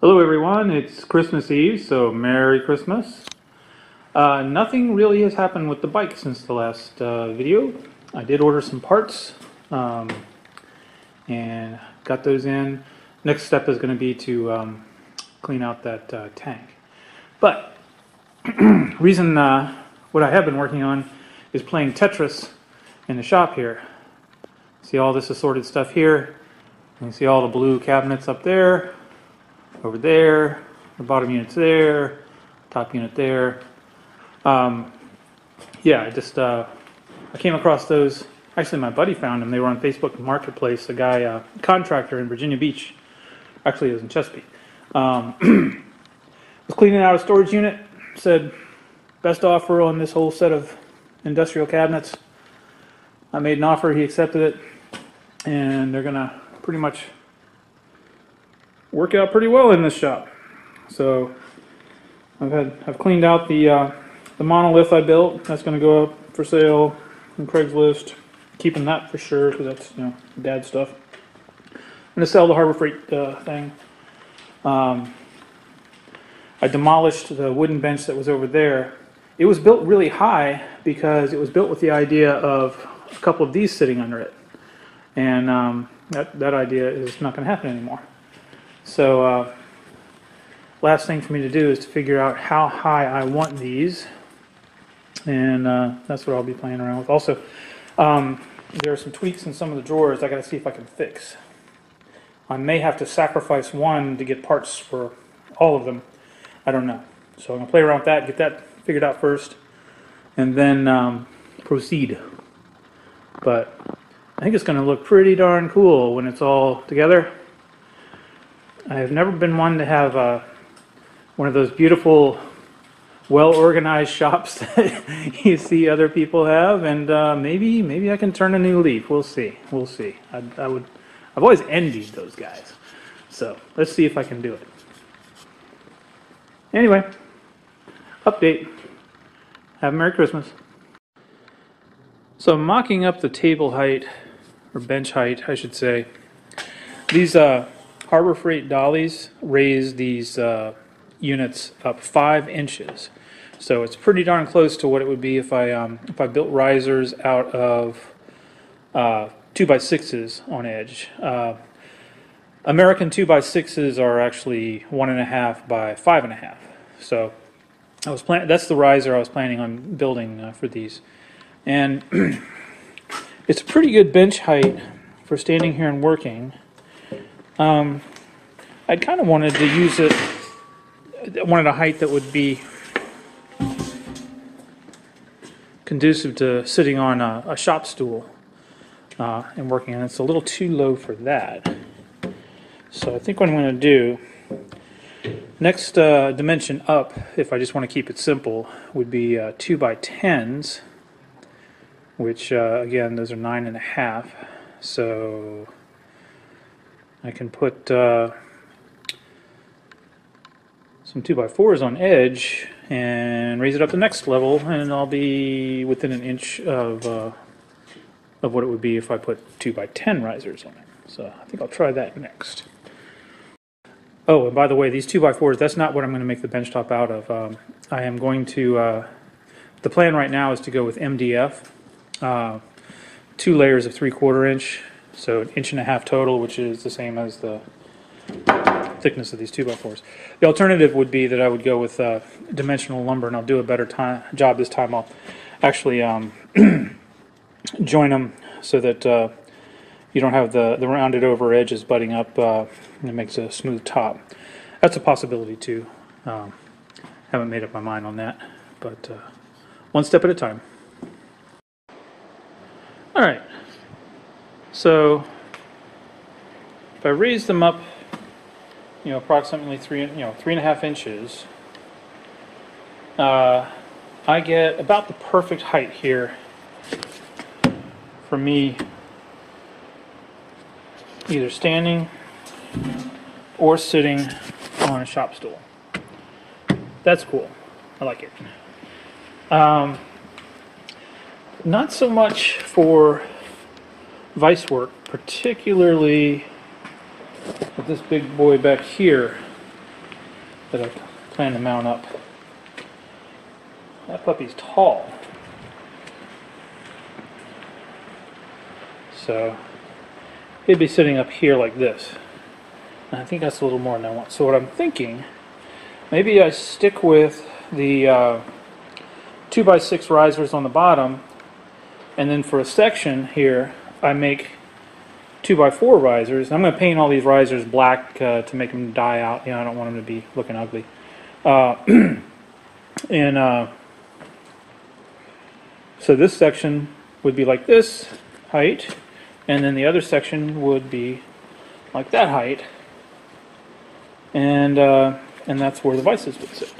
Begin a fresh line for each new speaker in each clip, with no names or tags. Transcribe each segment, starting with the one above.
Hello everyone, it's Christmas Eve, so Merry Christmas. Nothing really has happened with the bike since the last video. I did order some parts and got those in. Next step is going to be to clean out that tank. But reason what I have been working on is playing Tetris in the shop here. See all this assorted stuff here. You can see all the blue cabinets up there. Over there, the bottom unit's there, top unit there. Yeah, I came across those. Actually, my buddy found them. They were on Facebook Marketplace. A guy, contractor in Virginia Beach, actually, it was in Chesapeake, was cleaning out a storage unit. Said best offer on this whole set of industrial cabinets. I made an offer. He accepted it, and they're gonna pretty much work out pretty well in this shop. So I've cleaned out the monolith I built. That's going to go up for sale on Craigslist. Keeping that for sure because that's dad stuff. I'm going to sell the Harbor Freight thing. I demolished the wooden bench that was over there. It was built really high because it was built with the idea of a couple of these sitting under it, and that idea is not going to happen anymore. So last thing for me to do is to figure out how high I want these, and that's what I'll be playing around with. Also, there are some tweaks in some of the drawers I got to see if I can fix. I may have to sacrifice one to get parts for all of them. I don't know. So I'm going to play around with that, get that figured out first, and then proceed. But I think it's going to look pretty darn cool when it's all together. I have never been one to have one of those beautiful, well-organized shops that you see other people have, and maybe I can turn a new leaf. We'll see. We'll see. I've always envied those guys. So let's see if I can do it. Anyway, update. Have a Merry Christmas. So I'm mocking up the table height, or bench height, I should say. These Harbor Freight dollies raise these units up 5 inches, so it's pretty darn close to what it would be if I built risers out of 2x6s on edge. American 2x6s are actually 1.5 by 5.5. So that's the riser I was planning on building for these, and it's a pretty good bench height for standing here and working. I kind of wanted to use it. I wanted a height that would be conducive to sitting on a shop stool and working, and it's a little too low for that. So I think what I'm going to do, next dimension up, if I just want to keep it simple, would be 2x10s, which again, those are 9.5. So I can put some 2x4s on edge and raise it up the next level, and I'll be within an inch of what it would be if I put 2x10 risers on it. So I think I'll try that next. Oh, and by the way, these 2x4s, that's not what I'm going to make the bench top out of. I am going to, the plan right now is to go with MDF, 2 layers of 3/4 inch. So 1.5 inches total, which is the same as the thickness of these 2x4s. The alternative would be that I would go with dimensional lumber, and I'll do a better job this time. I'll actually join them so that you don't have the rounded over edges butting up, and it makes a smooth top. That's a possibility too. Haven't made up my mind on that, but one step at a time. All right. So if I raise them up, approximately 3.5 inches, I get about the perfect height here for me, either standing or sitting on a shop stool. That's cool. I like it. Not so much for vice work, particularly with this big boy back here. that I plan to mount up. That puppy's tall. So he'd be sitting up here like this. And I think that's a little more than I want. So what I'm thinking, maybe I stick with the 2x6 risers on the bottom, and then for a section here I make 2x4 risers. I'm going to paint all these risers black to make them die out. You know, I don't want them to be looking ugly. So this section would be like this height, and then the other section would be like that height, and that's where the vices would sit.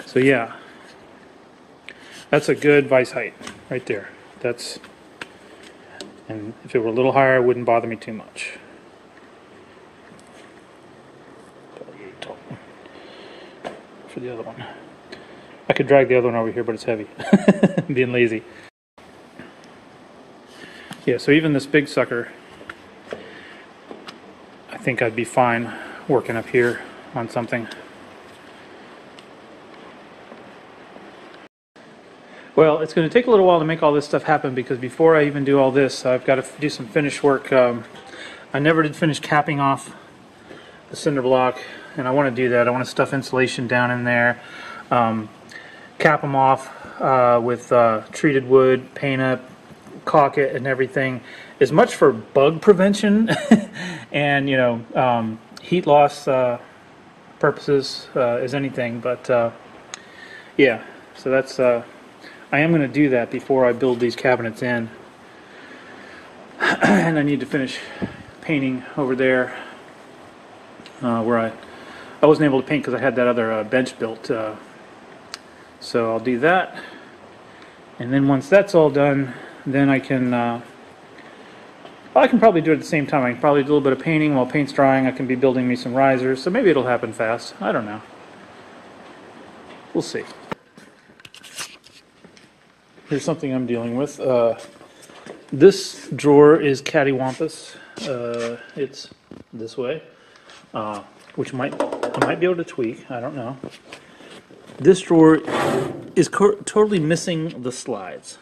So yeah, that's a good vice height right there. And if it were a little higher, it wouldn't bother me too much. For the other one, I could drag the other one over here, but it's heavy. I'm being lazy. Yeah, so even this big sucker, I think I'd be fine working up here on something. Well, it's going to take a little while to make all this stuff happen, because before I even do all this, I've got to do some finish work. I never did finish capping off the cinder block, and I want to do that. I want to stuff insulation down in there, cap them off with treated wood, paint up, caulk it, and everything. As much for bug prevention and, you know, heat loss purposes as anything. But yeah, so that's. I am going to do that before I build these cabinets in. And I need to finish painting over there where I wasn't able to paint because I had that other bench built. So I'll do that. And then once that's all done, then I can probably do it at the same time. I can probably do a little bit of painting while paint's drying. I can be building me some risers. So maybe it'll happen fast. I don't know. We'll see. Here's something I'm dealing with. This drawer is cattywampus. It's this way, which I might be able to tweak. I don't know. This drawer is totally missing the slides.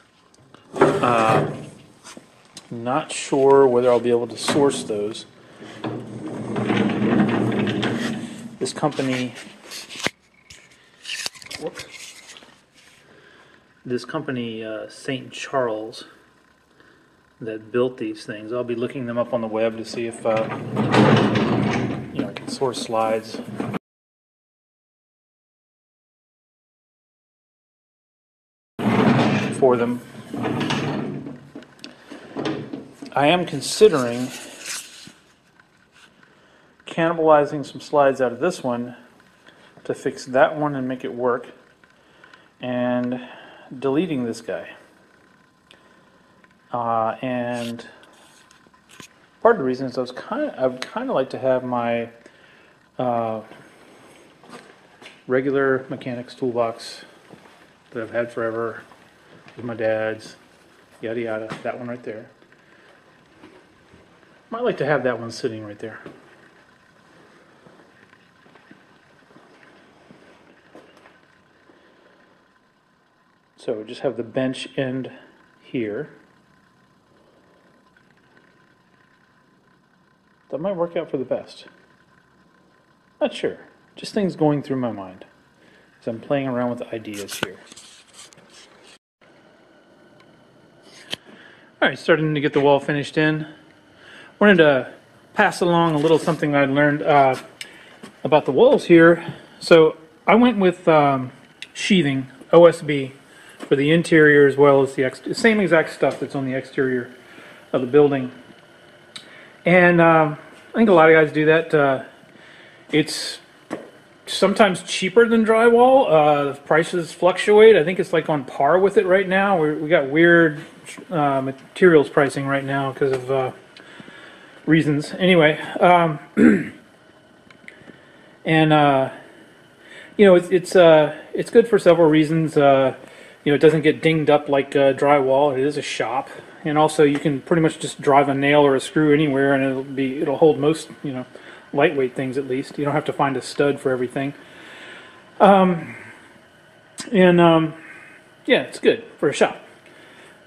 Not sure whether I'll be able to source those. This company. Whoops. This company, St. Charles, that built these things. I'll be looking them up on the web to see if I can source slides. For them. I am considering cannibalizing some slides out of this one to fix that one and make it work, and deleting this guy. And part of the reason is I would kind of like to have my regular mechanics toolbox that I've had forever with my dad's, yada yada, that one right there. Might like to have that one sitting right there. So just have the bench end here. That might work out for the best. Not sure. Just things going through my mind as I'm playing around with ideas here. Alright, starting to get the wall finished in. Wanted to pass along a little something I learned about the walls here. So I went with sheathing, OSB, for the interior as well as the same exact stuff that's on the exterior of the building. And I think a lot of guys do that. It's sometimes cheaper than drywall. The prices fluctuate. I think it's like on par with it right now. We got weird materials pricing right now because of reasons. Anyway, and you know, it's good for several reasons. You know, it doesn't get dinged up like drywall. It is a shop, and also you can pretty much just drive a nail or a screw anywhere, and it'll hold most, you know, lightweight things at least. You don't have to find a stud for everything. Yeah, it's good for a shop.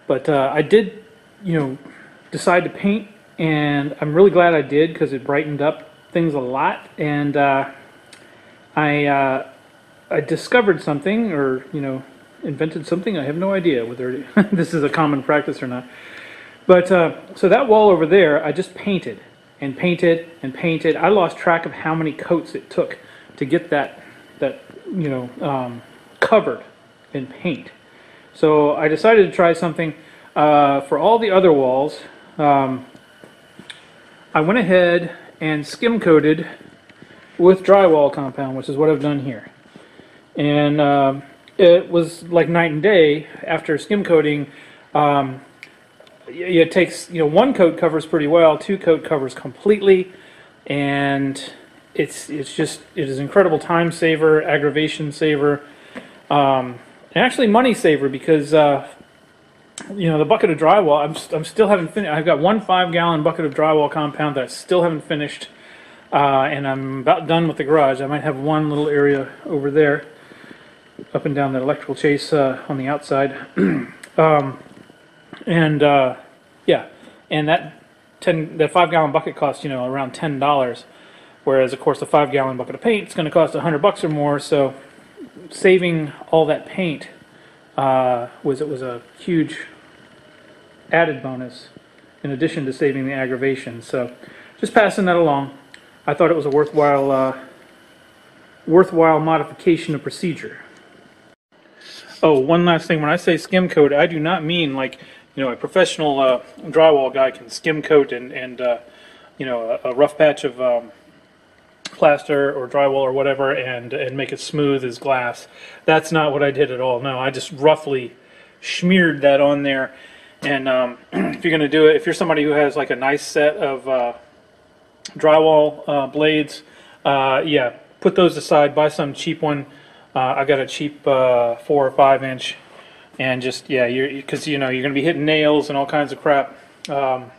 But I did, you know, decide to paint, and I'm really glad I did because it brightened up things a lot. And I discovered something, or you know, invented something. I have no idea whether this is a common practice or not. But so that wall over there, I just painted and painted and painted. I lost track of how many coats it took to get that you know, covered in paint. So I decided to try something for all the other walls. I went ahead and skim coated with drywall compound, which is what I've done here. And it was like night and day. After skim coating, it takes, you know, 1 coat covers pretty well, 2 coat covers completely, and it is incredible time saver, aggravation saver, and actually money saver, because you know, the bucket of drywall, I'm still haven't finished. I've got 1 5-gallon bucket of drywall compound that I still haven't finished, and I'm about done with the garage. I might have one little area over there, up and down that electrical chase on the outside. Yeah, and that 5-gallon bucket costs, you know, around $10, whereas of course the 5-gallon bucket of paint is going to cost $100 or more. So saving all that paint was a huge added bonus, in addition to saving the aggravation. So just passing that along. I thought it was a worthwhile modification of procedure. Oh, one last thing. When I say skim coat, I do not mean like, you know, a professional drywall guy can skim coat and you know, a rough patch of plaster or drywall or whatever and make it smooth as glass. That's not what I did at all. No, I just roughly smeared that on there. And if you're going to do it, if you're somebody who has like a nice set of drywall blades, yeah, put those aside. Buy some cheap one. I got a cheap 4 or 5 inch, and just, yeah, because you know, you're going to be hitting nails and all kinds of crap. So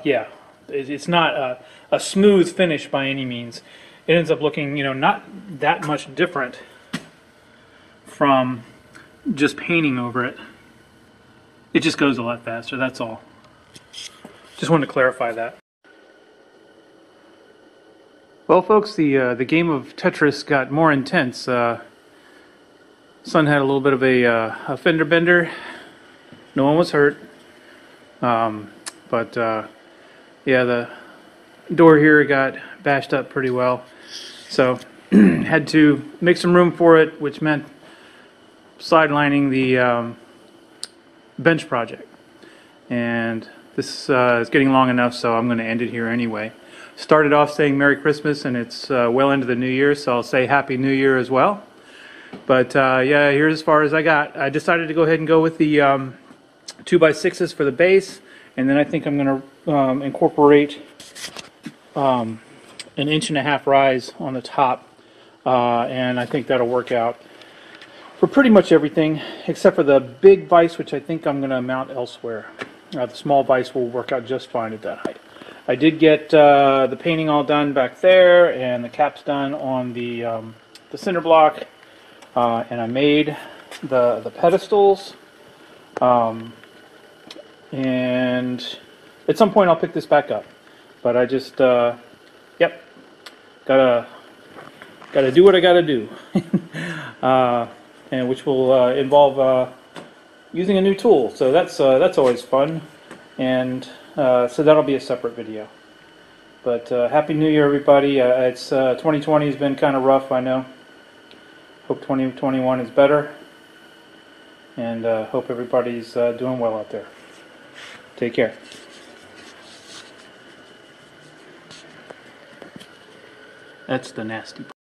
yeah, it's not a smooth finish by any means. It ends up looking, you know, not that much different from just painting over it. It just goes a lot faster, that's all. Just wanted to clarify that. Well, folks, the game of Tetris got more intense. Son had a little bit of a fender bender. No one was hurt. But yeah, the door here got bashed up pretty well. So had to make some room for it, which meant sidelining the bench project. And this is getting long enough, so I'm going to end it here anyway. Started off saying Merry Christmas, and it's well into the New Year, so I'll say Happy New Year as well. But yeah, here's as far as I got. I decided to go ahead and go with the 2x6s for the base, and then I think I'm going to incorporate an 1.5 inch rise on the top, and I think that'll work out for pretty much everything, except for the big vise, which I think I'm going to mount elsewhere. The small vise will work out just fine at that height. I did get the painting all done back there, and the caps done on the cinder block, and I made the pedestals. And at some point I'll pick this back up, but I just yep, gotta do what I gotta do, and which will involve using a new tool. So that's always fun, and so that'll be a separate video. But Happy New Year, everybody. It's 2020 has been kind of rough, I know. Hope 2021 is better, and hope everybody's doing well out there. Take care. That's the nasty part.